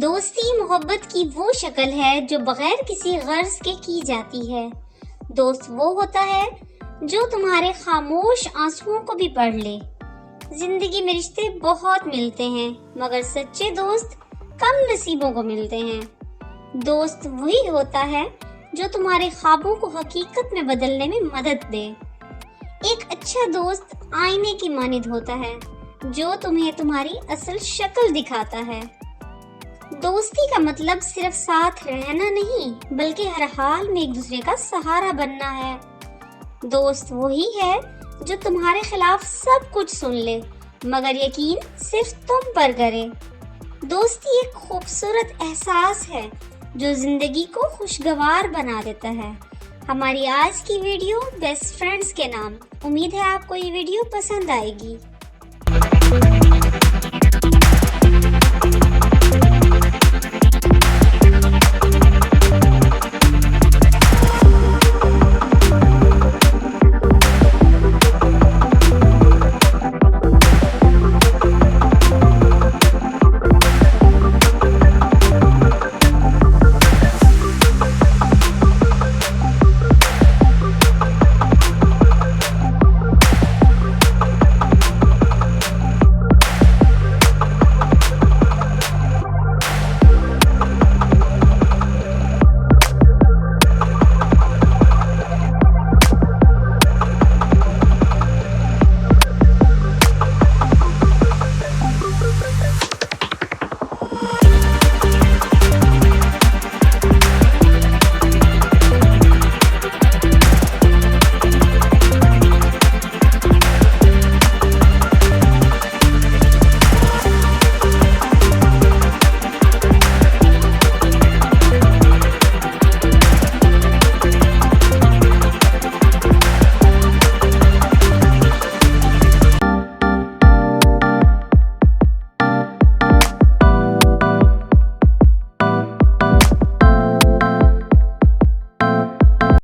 दोस्ती मोहब्बत की वो शक्ल है जो बगैर किसी गर्ज के की जाती है। दोस्त वो होता है जो तुम्हारे खामोश आंसुओं को भी पढ़ ले। जिंदगी में रिश्ते बहुत मिलते हैं मगर सच्चे दोस्त कम नसीबों को मिलते हैं। दोस्त वही होता है जो तुम्हारे ख्वाबों को हकीकत में बदलने में मदद दे। एक अच्छा दोस्त आईने की मानिंद होता है जो तुम्हें तुम्हारी असल शक्ल दिखाता है। दोस्ती का मतलब सिर्फ साथ रहना नहीं बल्कि हर हाल में एक दूसरे का सहारा बनना है। दोस्त वही है जो तुम्हारे खिलाफ सब कुछ सुन ले मगर यकीन सिर्फ तुम पर करे। दोस्ती एक खूबसूरत एहसास है जो जिंदगी को खुशगवार बना देता है। हमारी आज की वीडियो बेस्ट फ्रेंड्स के नाम। उम्मीद है आपको ये वीडियो पसंद आएगी।